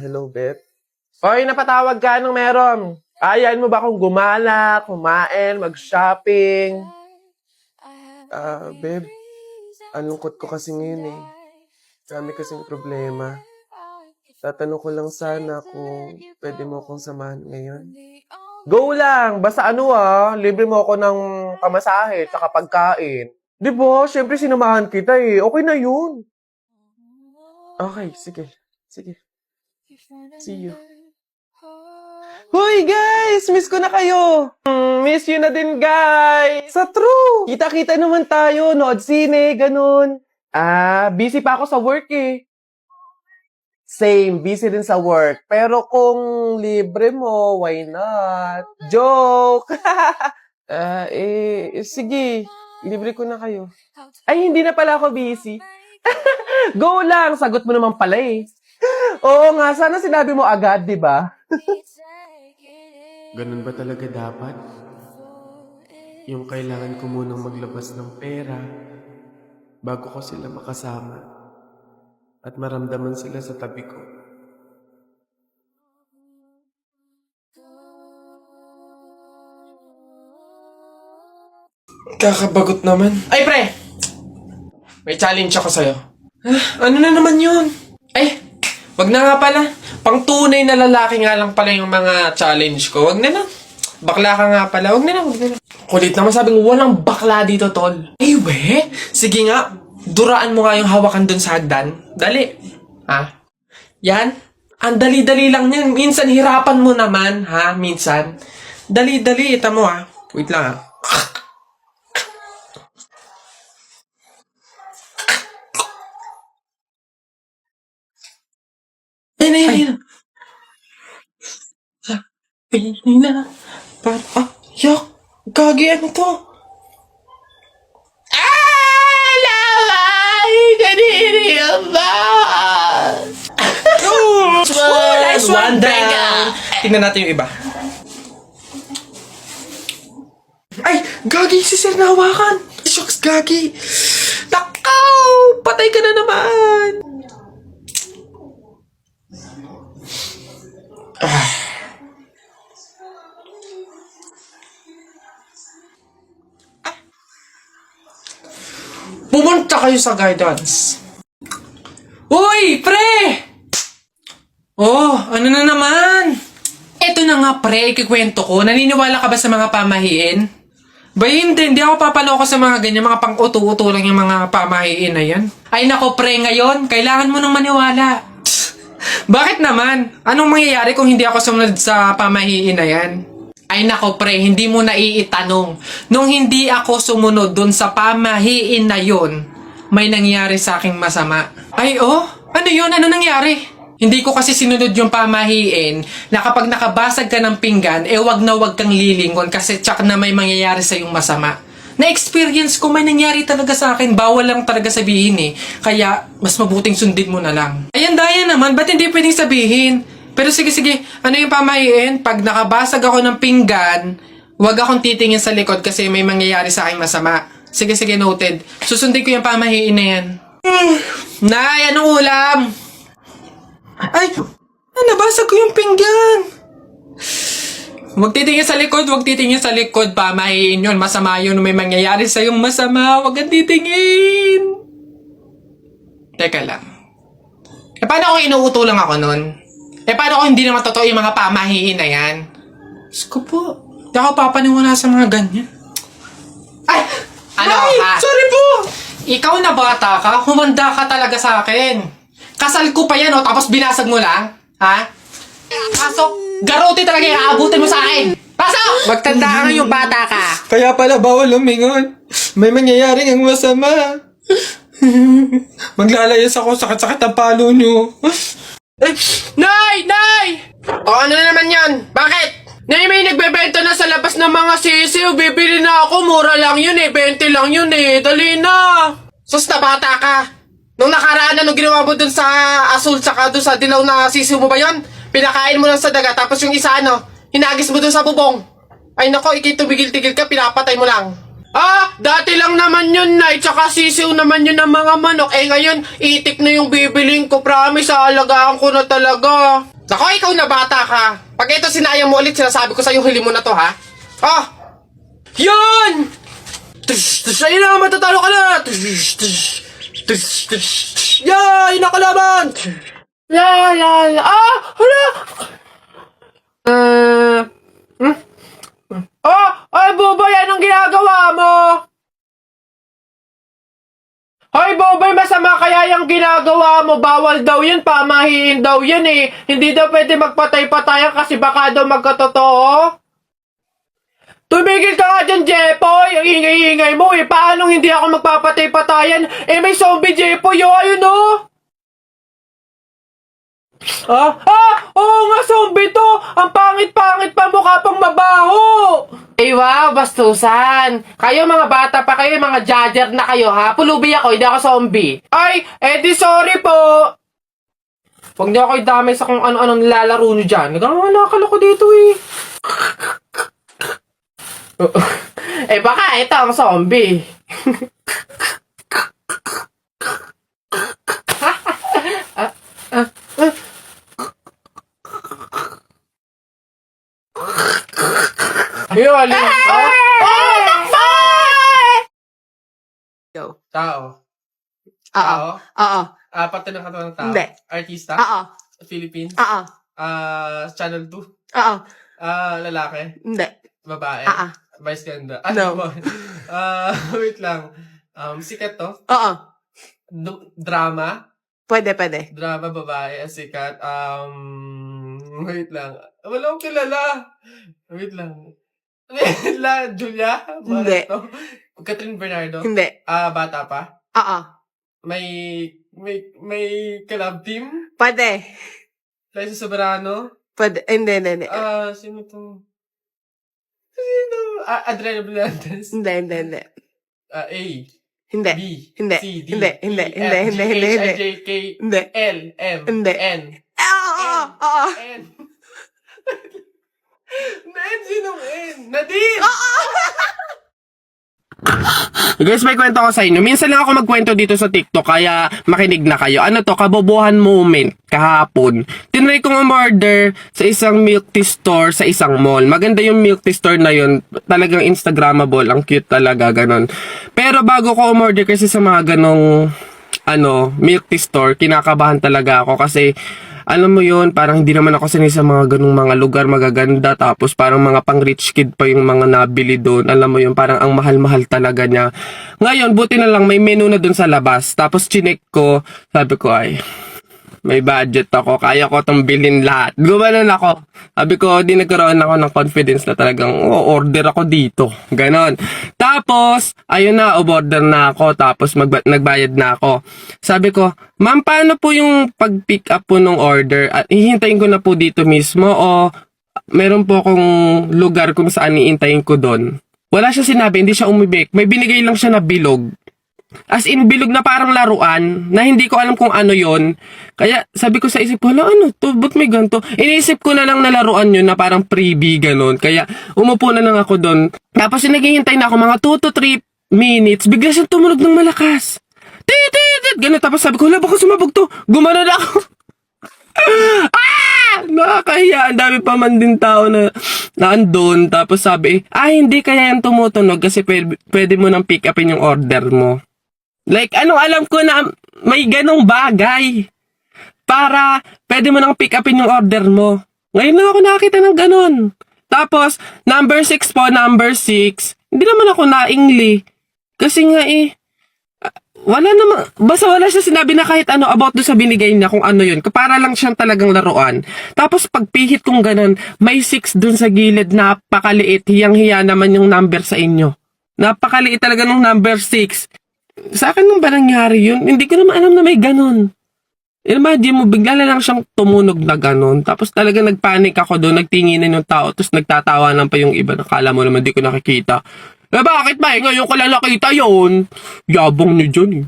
Hello, Beth. Oy, napatawag ka. Anong meron? Ayain mo ba akong gumala, kumain, mag-shopping? Babe, ang lungkot ko kasi ngayon eh. Dami kasing problema. Tatanong ko lang sana kung pwede mo akong samahan ngayon. Go lang! Basta libre mo ako ng pamasahe at pagkain. Di ba? Siyempre sinamahan kita eh. Okay na yun. Okay, sige. Sige. See you. Hoy guys! Miss ko na kayo! Miss you na din guys! Sa true! Kita-kita naman tayo, nood sine, ganun. Busy pa ako sa work eh. Same, busy din sa work. Pero kung libre mo, why not? Joke! Sige. Libre ko na kayo. Ay, hindi na pala ako busy. Go lang! Sagot mo naman pala eh. Oo nga, sana sinabi mo agad, di ba? Ganun ba talaga dapat? Yung kailangan ko munang maglabas ng pera bago ko sila makasama at maramdaman sila sa tabi ko. Kakabagot naman. Ay, pre! May challenge ako sa'yo. Ano na naman yun? Ay, wag na nga pala. Pang tunay na lalaki nga lang pala yung mga challenge ko. Wag na na. Bakla ka nga pala. Wag na na. Kulit naman, sabi ko, walang bakla dito, tol. Ay, we? Sige nga, duraan mo nga yung hawakan dun sa hagdan. Dali. Ha? Yan. Ang dali-dali lang yan. Minsan, hirapan mo naman, ha? Minsan. Dali-dali. Ita mo, ha? Wait lang, ha? Ayun. Ay na. Yak. Gagi, ano to? Laway! Kaniri ang ba? Nice one down. Tingnan natin yung iba. Ay! Gagi, si Sir nahawakan. Shucks, Gagi. Takaw! Patay ka na naman. Pumunta kayo sa guidance. Uy, pre! Oh, ano na naman? Eto na nga, pre, ikikwento ko. Naniniwala ka ba sa mga pamahiin? Ba hindi ako papaloko sa mga ganyan, mga pang-uto-uto lang yung mga pamahiin na yan. Ay nako, pre, ngayon, kailangan mo nang maniwala. Bakit naman? Anong mangyayari kung hindi ako sumunod sa pamahiin na yan? Ay nako pre, hindi mo na iitanong. Nung hindi ako sumunod dun sa pamahiin na yun, may nangyari sa aking masama. Ay oh? Ano yun? Ano nangyari? Hindi ko kasi sinunod yung pamahiin na kapag nakabasag ka ng pinggan, wag na wag kang lilingon kasi tsak na may mangyayari sa yung masama. Na-experience ko, may nangyari talaga sa akin. Bawal lang talaga sabihin eh. Kaya, mas mabuting sundin mo na lang. Ayan, daya naman. Ba't hindi pwedeng sabihin? Pero sige, ano yung pamahiin? Pag nakabasag ako ng pinggan, huwag akong titingin sa likod kasi may mangyayari sa aking masama. Sige, noted. Susundin ko yung pamahiin na yan. Nay, anong ulam? Ay, nabasag ko yung pinggan. Huwag titingin sa likod, pamahiin yun. Masama yun, may mangyayari sa yung masama. Huwag kang titingin. Teka lang. Paano kung inuuto lang ako nun? Paano kung hindi naman totoo yung mga pamahiin na yan? Diyos ko po. Hindi ako papaniwala sa mga ganyan. Ay! Ano ka? Sorry po! Ikaw na bata ka, humanda ka talaga sa akin. Kasal ko pa yan, tapos binasag mo lang? Ha? Pasok! Garote talaga yung aabutin mo sa akin! Pasok! Magtanda ka yung bata ka. Kaya pala bawal lumingon. May mangyayaring ang masama. Maglalayas ako, sakit-sakit ang palo nyo. Nay! O ano na naman yan? Bakit? Nay, may nagbebenta na sa labas ng mga sisiw. Bibili na ako. Mura lang yun 20 lang yun Dali na. Sus na bata ka. Nung nakaraan na, nung ginawa mo dun sa asul tsaka dun sa dilaw na sisiw mo ba yun? Pinakain mo lang sa daga. Tapos yung isa hinagis mo dun sa bubong. Ay nako, ikay tumigil-tigil ka. Pinapatay mo lang. Dati lang naman yun, Nay. Tsaka sisiw naman yun ng mga manok. Ngayon, itik na yung bibiling ko. Promise, aalagaan ko na talaga. Nako, ikaw na bata ka. Pag ito sinayang mo ulit, sinasabi ko sa'yo, huli mo na to, ha? Yun! Ayun na, matatalo ka na! Yay! Nakalaban! Hala! Ay, Bobay, anong ginagawa mo? Hoy, Bobay, masama kaya yung ginagawa mo? Bawal daw yun, pamahiin daw yun eh. Hindi daw pwede magpatay-patayan kasi baka daw magkatotoo. Tumigil ka nga dyan, Jepoy! Ang ingay-ingay mo eh. Paano hindi ako magpapatay-patayan? May zombie, Jepoy, ayun oh! Oo nga, zombie to! Ang pangit-pangit pa, mukha pang mabaho! Wow, bastusan! Kayo mga bata pa kayo, mga judger na kayo ha? Pulubi ako, hindi ako zombie. Ay, di sorry po! Huwag niyo ako idamay sa kung ano-anong nilalaro niyo dyan. Nagkakalala ko dito eh. Baka ito ang zombie. Ayun, Go. Tao. Oo. Oo. Pati ng katawan ng tao. Hindi. Artista. Oo. Philippines. Oo. Channel 2. Oo. Lalaki. Hindi. Babae. Vice ganda. No. Wait lang. Sikat to. Oo. Drama. Pwede. Drama, babae, sikat. Wait lang. Wala akong kilala. Wait lang. Julia? Hindi. Catherine Bernardo? Hindi. Bata pa? Oo. May collab team? Pwede. Liza Soberano? Pwede. Hindi. Sino to? Sino? Adriana Blandes? Hindi. A. Hindi. B. Hindi. C. D. Hindi. E, Hindi. F, Hindi. G, Hindi. H, Hindi. I, J, K, Hindi. L, M, Hindi. N. Oo. N. Sinong N? Nadine! Guys, may kwento ko sa inyo. Minsan lang ako magkwento dito sa TikTok, kaya makinig na kayo. Ano to, kabobohan moment kahapon. Tinry kong umorder sa isang milk tea store sa isang mall. Maganda yung milk tea store na yun. Talagang Instagrammable. Ang cute talaga, ganon. Pero bago ko umorder kasi sa mga ganong milk tea store, kinakabahan talaga ako kasi alam mo yun, parang hindi naman ako sanay sa mga ganung mga lugar magaganda, tapos parang mga pang rich kid pa yung mga nabili doon. Alam mo yun, parang ang mahal-mahal talaga niya. Ngayon, buti na lang may menu na doon sa labas. Tapos chinek ko, sabi ko ay, may budget ako, kaya ko itong bilhin lahat. Gumanon ako. Sabi ko, di nagkaroon ako ng confidence na talagang order ako dito. Ganon. Tapos, ayun na, order na ako. Tapos, nagbayad na ako. Sabi ko, ma'am, paano po yung pag-pick up po ng order? At hihintayin ko na po dito mismo o meron po akong lugar kung saan iintayin ko doon? Wala siya sinabi, hindi siya umibig. May binigay lang siya na bilog. As in, bilog na parang laruan, na hindi ko alam kung ano yon. Kaya sabi ko sa isip ko, ano to, ba't may ganito? Iniisip ko na lang na laruan yun na parang freebie, ganon. Kaya umupo na lang ako doon. Tapos naghihintay na ako mga 2 to 3 minutes, bigla siyang tumunog ng malakas. Tit! Ganon. Tapos sabi ko, baka sumabog to. Gumano na ako. Nakakahiya. Ang dami pa man din tao na andun. Tapos sabi, hindi kaya yan tumutunog kasi pwede mo nang pick upin yung order mo. Like, alam ko na may ganong bagay para pwede mo nang pick upin yung order mo. Ngayon lang ako nakakita ng ganon. Tapos, number 6 po, number 6. Hindi naman ako naingli. Kasi nga wala naman, basta wala siya sinabi na kahit ano about do sa binigay niya kung ano yun. Para lang siyang talagang laruan. Tapos pagpihit kong ganon, may 6 dun sa gilid, napakaliit. Hiyang-hiya naman yung number sa inyo. Napakaliit talaga ng number 6. Sa akin nung ba nangyari yun? Hindi ko naman alam na may ganon. Imagine mo, bigla na lang siyang tumunog na ganon. Tapos talaga nagpanik ako doon, nagtinginan yung tao, tapos nagtatawanan pa yung iba. Nakala mo naman di ko nakikita. Bakit ba? Ngayon ko lang nakita yun. Yabong niyo dyan